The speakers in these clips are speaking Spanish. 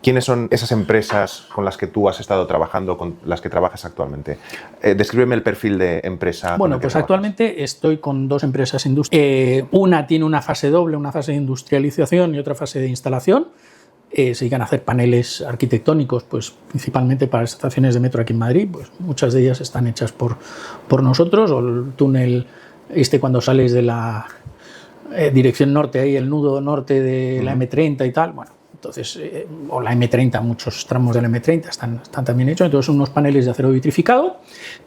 ¿Quiénes son esas empresas con las que tú has estado trabajando, con las que trabajas actualmente? Descríbeme el perfil de empresa. Bueno, pues actualmente estoy con 2 empresas industriales. Una tiene una fase doble, una fase de industrialización y otra fase de instalación. Se dedican a hacer paneles arquitectónicos, pues principalmente para estaciones de metro aquí en Madrid. Pues muchas de ellas están hechas por nosotros, o el túnel cuando sales de la dirección norte, ahí el nudo norte de la M30 y tal. Bueno, entonces, o la M30, muchos tramos de la M30 están también hechos. Entonces, son unos paneles de acero vitrificado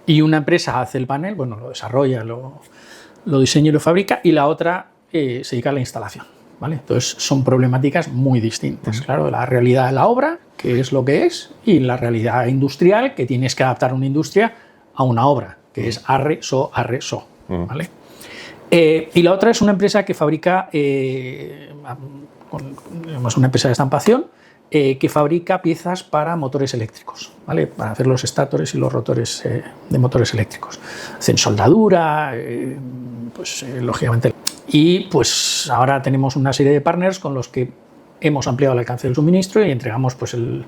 y una empresa hace el panel, bueno, lo desarrolla, lo diseña y lo fabrica, y la otra se dedica a la instalación, ¿vale? Entonces, son problemáticas muy distintas. Claro, la realidad de la obra, que es lo que es, y la realidad industrial, que tienes que adaptar una industria a una obra, que es arre, so, ¿vale? Y la otra es una empresa que fabrica... es una empresa de estampación que fabrica piezas para motores eléctricos, ¿vale? Para hacer los estátores y los rotores de motores eléctricos. Hacen soldadura, lógicamente. Y pues ahora tenemos una serie de partners con los que hemos ampliado el alcance del suministro y entregamos pues el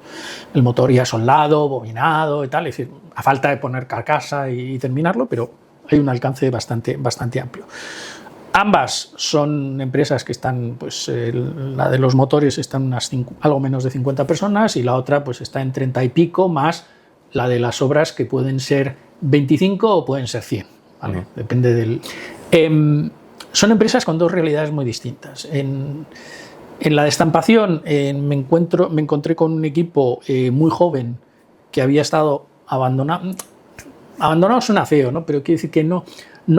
motor ya soldado, bobinado y tal. Es decir, a falta de poner carcasa y terminarlo, pero hay un alcance bastante amplio. Ambas son empresas que están, pues la de los motores está en algo menos de 50 personas y la otra pues está en 30 y pico, más la de las obras, que pueden ser 25 o pueden ser 100, ¿vale? Depende del... son empresas con 2 realidades muy distintas. En la de estampación me encontré con un equipo muy joven que había estado abandonado. Abandonado suena feo, ¿no? Pero quiere decir que no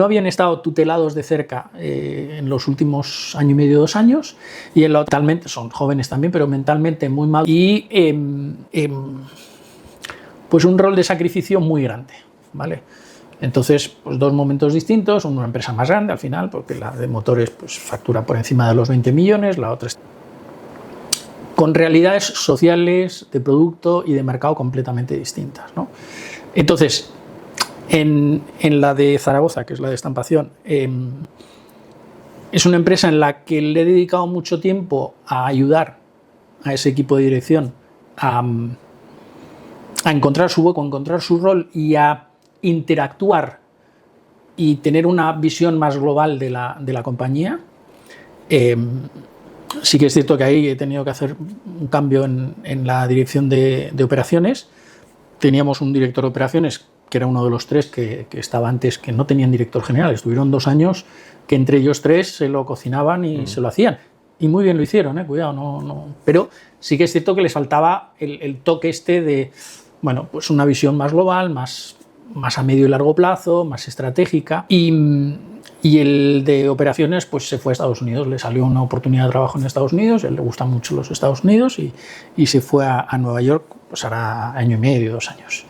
habían estado tutelados de cerca en los últimos año y medio, 2 años, y mentalmente son jóvenes también, pero mentalmente muy mal, y pues un rol de sacrificio muy grande, ¿vale? Entonces, pues 2 momentos distintos, una empresa más grande al final, porque la de motores pues factura por encima de los 20 millones, la otra con realidades sociales, de producto y de mercado completamente distintas, ¿no? Entonces, en la de Zaragoza, que es la de estampación, es una empresa en la que le he dedicado mucho tiempo a ayudar a ese equipo de dirección a encontrar su hueco, a encontrar su rol y a interactuar y tener una visión más global de la compañía. Sí que es cierto que ahí he tenido que hacer un cambio en la dirección de operaciones. Teníamos un director de operaciones que era uno de los 3 que estaba antes, que no tenían director general. Estuvieron 2 años que entre ellos 3 se lo cocinaban y se lo hacían. Y muy bien lo hicieron, cuidado, no. Pero sí que es cierto que les faltaba el toque de, bueno, pues una visión más global, más a medio y largo plazo, más estratégica. Y el de operaciones pues se fue a Estados Unidos, le salió una oportunidad de trabajo en Estados Unidos, a él le gustan mucho los Estados Unidos y se fue a Nueva York, pues hará año y medio, 2 años.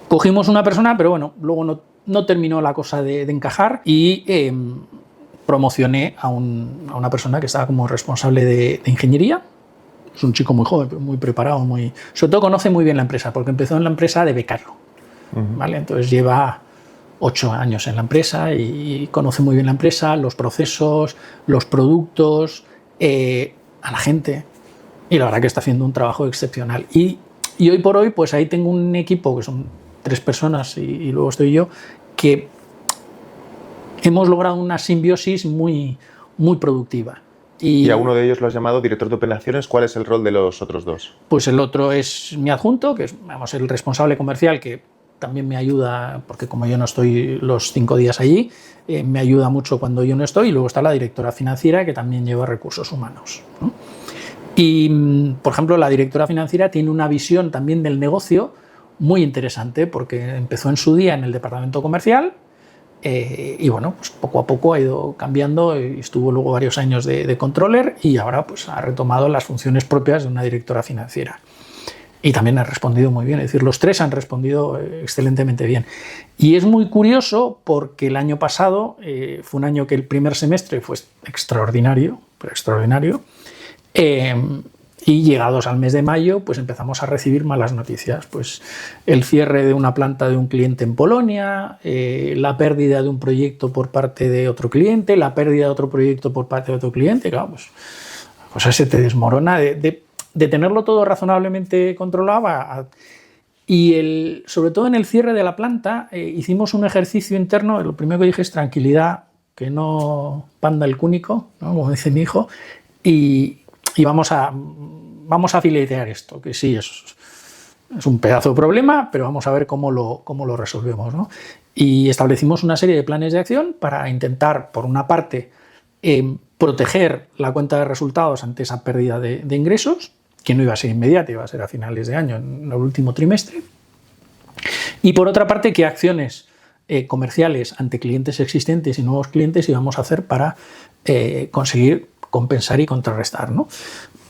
Cogimos una persona, pero bueno, luego no terminó la cosa de encajar y promocioné a una persona que estaba como responsable de ingeniería. Es un chico muy joven, muy preparado, sobre todo conoce muy bien la empresa, porque empezó en la empresa de becario, ¿vale? Entonces lleva 8 años en la empresa y conoce muy bien la empresa, los procesos, los productos, a la gente, y la verdad que está haciendo un trabajo excepcional. Y hoy por hoy, pues ahí tengo un equipo que son 3 personas y luego estoy yo, que hemos logrado una simbiosis muy productiva. Y a uno de ellos lo has llamado director de operaciones. ¿Cuál es el rol de los otros 2? Pues el otro es mi adjunto, que es, vamos, el responsable comercial, que también me ayuda, porque como yo no estoy los 5 días allí, me ayuda mucho cuando yo no estoy. Y luego está la directora financiera, que también lleva recursos humanos, ¿no? Y, por ejemplo, la directora financiera tiene una visión también del negocio muy interesante, porque empezó en su día en el departamento comercial y bueno, pues poco a poco ha ido cambiando y estuvo luego varios años de controller y ahora pues ha retomado las funciones propias de una directora financiera. Y también ha respondido muy bien, es decir, los 3 han respondido excelentemente bien. Y es muy curioso porque el año pasado fue un año que el primer semestre fue extraordinario, pero extraordinario. Y llegados al mes de mayo, pues empezamos a recibir malas noticias. Pues el cierre de una planta de un cliente en Polonia, la pérdida de un proyecto por parte de otro cliente, la pérdida de otro proyecto por parte de otro cliente. Claro, pues se te desmorona de de tenerlo todo razonablemente controlado. Y sobre todo en el cierre de la planta hicimos un ejercicio interno. Lo primero que dije es tranquilidad, que no panda el cúnico, ¿no? Como dice mi hijo, y vamos a filetear esto, que sí, es un pedazo de problema, pero vamos a ver cómo lo resolvemos, ¿no? Y establecimos una serie de planes de acción para intentar, por una parte, proteger la cuenta de resultados ante esa pérdida de ingresos, que no iba a ser inmediata, iba a ser a finales de año, en el último trimestre. Y por otra parte, qué acciones comerciales ante clientes existentes y nuevos clientes íbamos a hacer para conseguir compensar y contrarrestar, ¿no?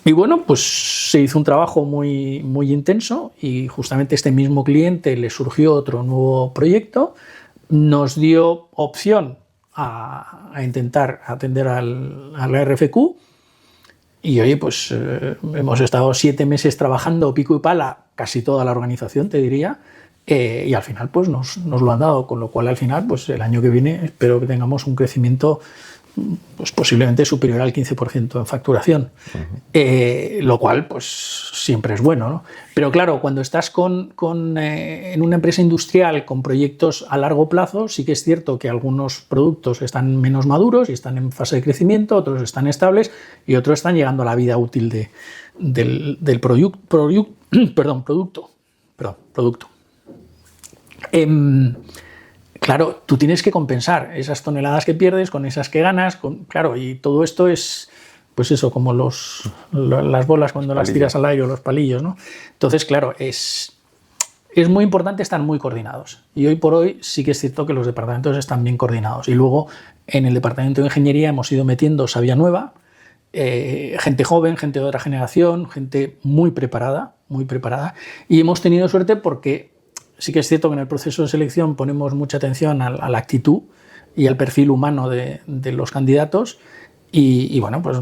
Y bueno, pues se hizo un trabajo muy, muy intenso y justamente este mismo cliente le surgió otro nuevo proyecto, nos dio opción a intentar atender a la RFQ y oye, pues hemos estado 7 meses trabajando pico y pala, casi toda la organización, te diría, y al final pues nos lo han dado, con lo cual al final pues el año que viene espero que tengamos un crecimiento pues posiblemente superior al 15% en facturación, lo cual pues siempre es bueno, ¿no? Pero claro, cuando estás en una empresa industrial con proyectos a largo plazo, sí que es cierto que algunos productos están menos maduros y están en fase de crecimiento, otros están estables y otros están llegando a la vida útil del producto. Claro, tú tienes que compensar esas toneladas que pierdes con esas que ganas, claro, y todo esto es, pues eso, como las bolas cuando las tiras al aire o los palillos, ¿no? Entonces, claro, es muy importante estar muy coordinados. Y hoy por hoy sí que es cierto que los departamentos están bien coordinados. Y luego, en el departamento de ingeniería hemos ido metiendo savia nueva, gente joven, gente de otra generación, gente muy preparada, y hemos tenido suerte porque sí que es cierto que en el proceso de selección ponemos mucha atención a la actitud y al perfil humano de los candidatos y bueno, pues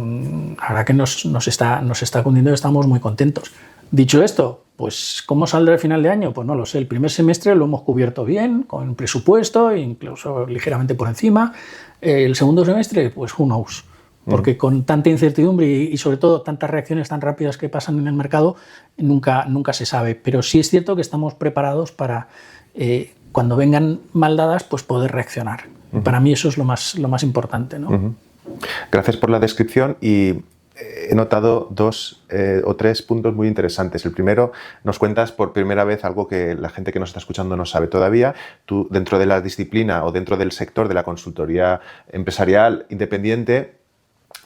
ahora que nos está cundiendo y estamos muy contentos. Dicho esto, pues ¿cómo saldrá el final de año? Pues no lo sé. El primer semestre lo hemos cubierto bien, con presupuesto, incluso ligeramente por encima. El segundo semestre, pues who knows. Porque con tanta incertidumbre y sobre todo tantas reacciones tan rápidas que pasan en el mercado, nunca se sabe. Pero sí es cierto que estamos preparados para, cuando vengan mal dadas, pues poder reaccionar. Para mí eso es lo más importante, ¿no? Gracias por la descripción y he notado 2 o 3 puntos muy interesantes. El primero, nos cuentas por primera vez algo que la gente que nos está escuchando no sabe todavía. Tú, dentro de la disciplina o dentro del sector de la consultoría empresarial independiente,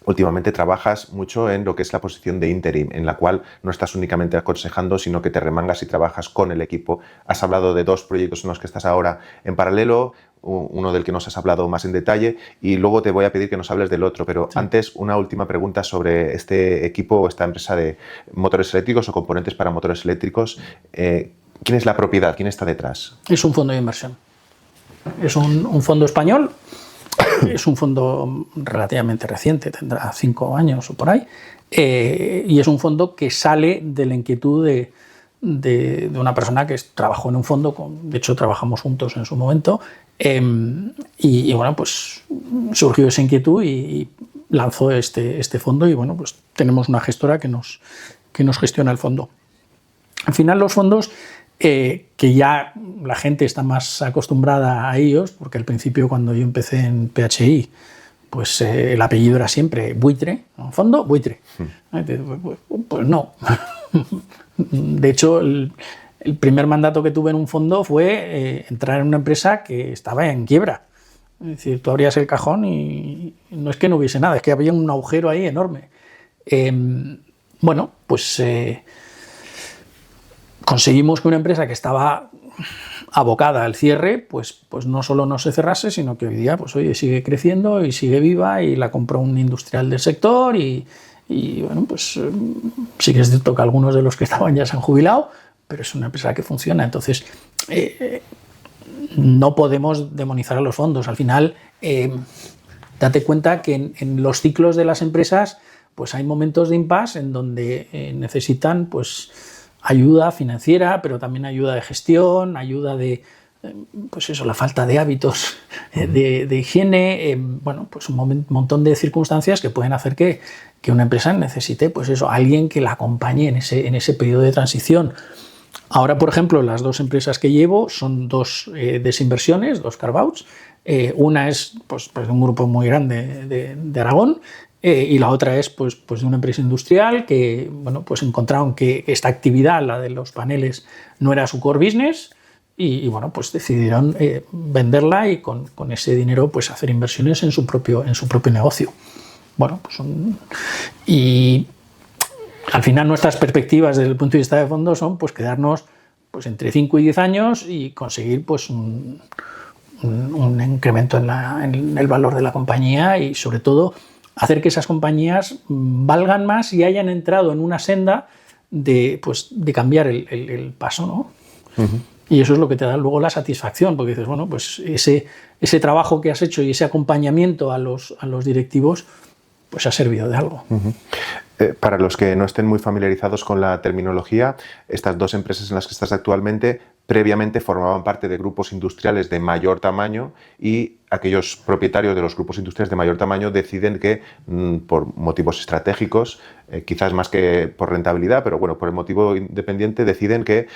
últimamente trabajas mucho en lo que es la posición de interim, en la cual no estás únicamente aconsejando, sino que te remangas y trabajas con el equipo. Has hablado de 2 proyectos en los que estás ahora en paralelo, uno del que nos has hablado más en detalle, y luego te voy a pedir que nos hables del otro. Pero sí, antes, una última pregunta sobre este equipo o esta empresa de motores eléctricos o componentes para motores eléctricos. ¿Quién es la propiedad? ¿Quién está detrás? Es un fondo de inversión. Es un fondo español. Es un fondo relativamente reciente, tendrá 5 años o por ahí, y es un fondo que sale de la inquietud de una persona que trabajó en un fondo, de hecho trabajamos juntos en su momento, y bueno, pues surgió esa inquietud y lanzó este fondo y bueno, pues tenemos una gestora que nos gestiona el fondo. Al final los fondos, que ya la gente está más acostumbrada a ellos, porque al principio cuando yo empecé en PHI, pues el apellido era siempre Buitre, ¿no? Fondo Buitre. Pues no. De hecho, el primer mandato que tuve en un fondo fue entrar en una empresa que estaba en quiebra. Es decir, tú abrías el cajón y no es que no hubiese nada, es que había un agujero ahí enorme. Bueno, pues conseguimos que una empresa que estaba abocada al cierre, pues no solo no se cerrase, sino que hoy día, pues oye, sigue creciendo y sigue viva y la compró un industrial del sector y bueno, pues sí que es cierto que algunos de los que estaban ya se han jubilado, pero es una empresa que funciona. Entonces, no podemos demonizar a los fondos. Al final, date cuenta que en los ciclos de las empresas, pues hay momentos de impasse en donde necesitan, pues, ayuda financiera, pero también ayuda de gestión, ayuda de pues eso, la falta de hábitos de higiene, bueno, pues un montón de circunstancias que pueden hacer que una empresa necesite, pues eso, alguien que la acompañe en ese periodo de transición. Ahora, por ejemplo, las 2 empresas que llevo son 2 desinversiones, 2 carve-outs. Una es pues de un grupo muy grande de Aragón, y la otra es pues de una empresa industrial que, bueno, pues encontraron que esta actividad, la de los paneles, no era su core business. Y bueno, pues decidieron venderla y con ese dinero pues hacer inversiones en su propio negocio. Bueno, pues y al final nuestras perspectivas desde el punto de vista de fondo son pues quedarnos pues entre 5 y 10 años y conseguir pues un incremento en el valor de la compañía y sobre todo hacer que esas compañías valgan más y hayan entrado en una senda de cambiar el paso, ¿no? Uh-huh. Y eso es lo que te da luego la satisfacción, porque dices, bueno, pues ese trabajo que has hecho y ese acompañamiento a los directivos, pues ha servido de algo. Uh-huh. Para los que no estén muy familiarizados con la terminología, estas 2 empresas en las que estás actualmente previamente formaban parte de grupos industriales de mayor tamaño y aquellos propietarios de los grupos industriales de mayor tamaño deciden que por motivos estratégicos, quizás más que por rentabilidad, pero bueno, por el motivo independiente, deciden que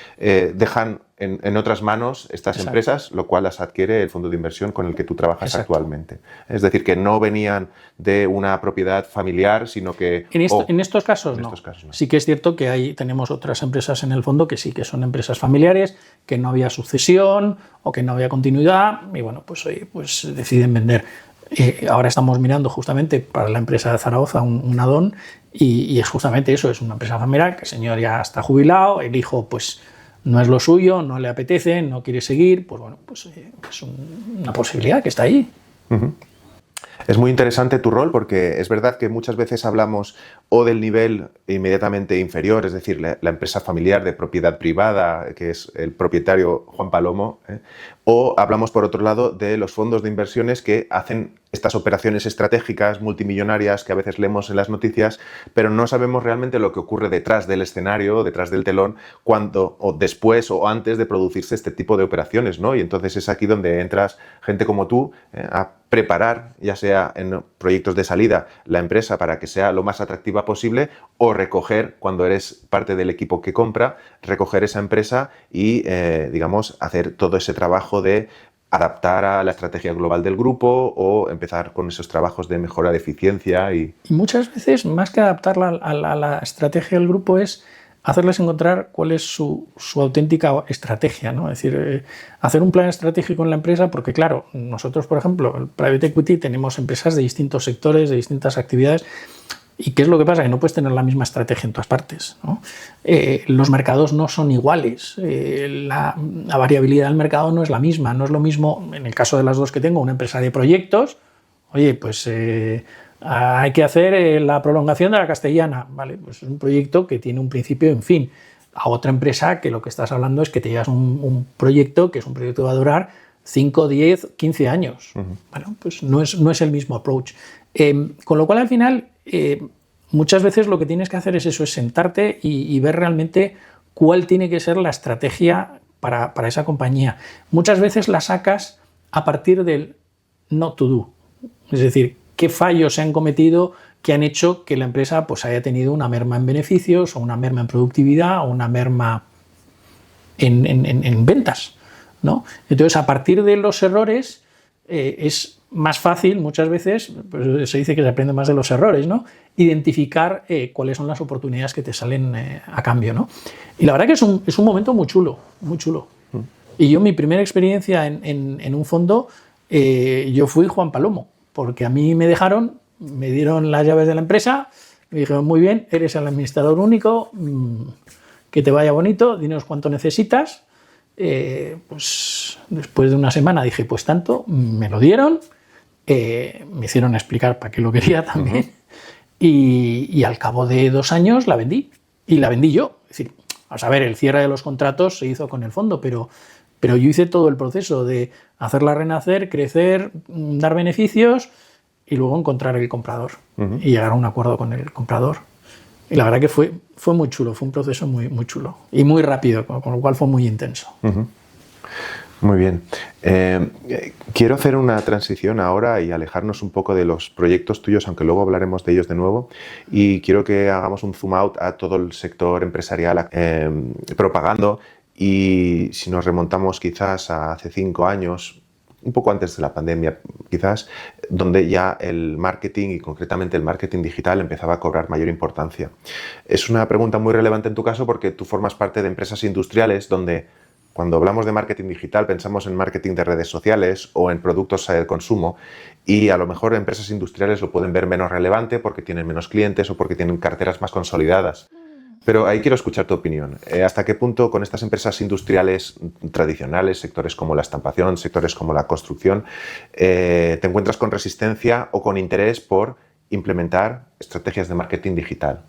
dejan en otras manos estas Exacto. empresas, lo cual las adquiere el fondo de inversión con el que tú trabajas Exacto. actualmente. Es decir, que no venían de una propiedad familiar, sino que... En estos casos no. Sí que es cierto que tenemos otras empresas en el fondo que sí que son empresas familiares, que no había sucesión o que no había continuidad y bueno, pues deciden vender. Ahora estamos mirando justamente para la empresa de Zaragoza un add-on y es justamente eso, es una empresa familiar que el señor ya está jubilado, el hijo pues no es lo suyo, no le apetece, no quiere seguir, pues bueno, pues es una posibilidad que está ahí. Uh-huh. Es muy interesante tu rol porque es verdad que muchas veces hablamos o del nivel inmediatamente inferior, es decir, la empresa familiar de propiedad privada, que es el propietario Juan Palomo, o hablamos por otro lado de los fondos de inversiones que hacen estas operaciones estratégicas multimillonarias que a veces leemos en las noticias, pero no sabemos realmente lo que ocurre detrás del escenario, detrás del telón, cuando o después o antes de producirse este tipo de operaciones, ¿no? Y entonces es aquí donde entras gente como tú a preparar, ya sea en proyectos de salida, la empresa para que sea lo más atractiva posible o recoger, cuando eres parte del equipo que compra, recoger esa empresa y, digamos, hacer todo ese trabajo de adaptar a la estrategia global del grupo o empezar con esos trabajos de mejora de eficiencia. Y muchas veces, más que adaptarla a la estrategia del grupo, es hacerles encontrar cuál es su auténtica estrategia, ¿no? Es decir, hacer un plan estratégico en la empresa, porque claro, nosotros, por ejemplo, el Private Equity tenemos empresas de distintos sectores, de distintas actividades. ¿Y qué es lo que pasa? Que no puedes tener la misma estrategia en todas partes, ¿no? Los mercados no son iguales, la variabilidad del mercado no es la misma, no es lo mismo, en el caso de las 2 que tengo, una empresa de proyectos, oye, pues hay que hacer la prolongación de la Castellana, ¿vale? Pues es un proyecto que tiene un principio y un fin. A otra empresa que lo que estás hablando es que te llevas un proyecto que es un proyecto que va a durar 5, 10, 15 años. Uh-huh. Bueno, pues no es el mismo approach. Con lo cual, al final, muchas veces lo que tienes que hacer es eso, es sentarte y ver realmente cuál tiene que ser la estrategia para esa compañía. Muchas veces la sacas a partir del not to do. Es decir, qué fallos se han cometido que han hecho que la empresa pues, haya tenido una merma en beneficios o una merma en productividad o una merma en ventas, ¿no? Entonces, a partir de los errores es más fácil, muchas veces, pues se dice que se aprende más de los errores, ¿no? Identificar cuáles son las oportunidades que te salen a cambio, ¿no? Y la verdad que es un momento muy chulo, muy chulo. Y yo, mi primera experiencia en un fondo, yo fui Juan Palomo, porque a mí me dieron las llaves de la empresa, me dijeron, muy bien, eres el administrador único, que te vaya bonito, dinos cuánto necesitas. Pues después de una semana dije, pues tanto, me lo dieron, me hicieron explicar para qué lo quería también, uh-huh. y al cabo de 2 años la vendí, y la vendí yo. Es decir, vamos a ver, el cierre de los contratos se hizo con el fondo, pero yo hice todo el proceso de hacerla renacer, crecer, dar beneficios y luego encontrar el comprador, uh-huh. y llegar a un acuerdo con el comprador. Y la verdad que fue muy chulo, fue un proceso muy, muy chulo y muy rápido, con lo cual fue muy intenso. Uh-huh. Muy bien. Quiero hacer una transición ahora y alejarnos un poco de los proyectos tuyos, aunque luego hablaremos de ellos de nuevo. Y quiero que hagamos un zoom out a todo el sector empresarial propagando. Y si nos remontamos quizás a hace 5 años, un poco antes de la pandemia, quizás, donde ya el marketing y concretamente el marketing digital empezaba a cobrar mayor importancia. Es una pregunta muy relevante en tu caso porque tú formas parte de empresas industriales donde cuando hablamos de marketing digital pensamos en marketing de redes sociales o en productos de consumo y a lo mejor empresas industriales lo pueden ver menos relevante porque tienen menos clientes o porque tienen carteras más consolidadas. Pero ahí quiero escuchar tu opinión. ¿Hasta qué punto con estas empresas industriales tradicionales, sectores como la estampación, sectores como la construcción, te encuentras con resistencia o con interés por implementar estrategias de marketing digital?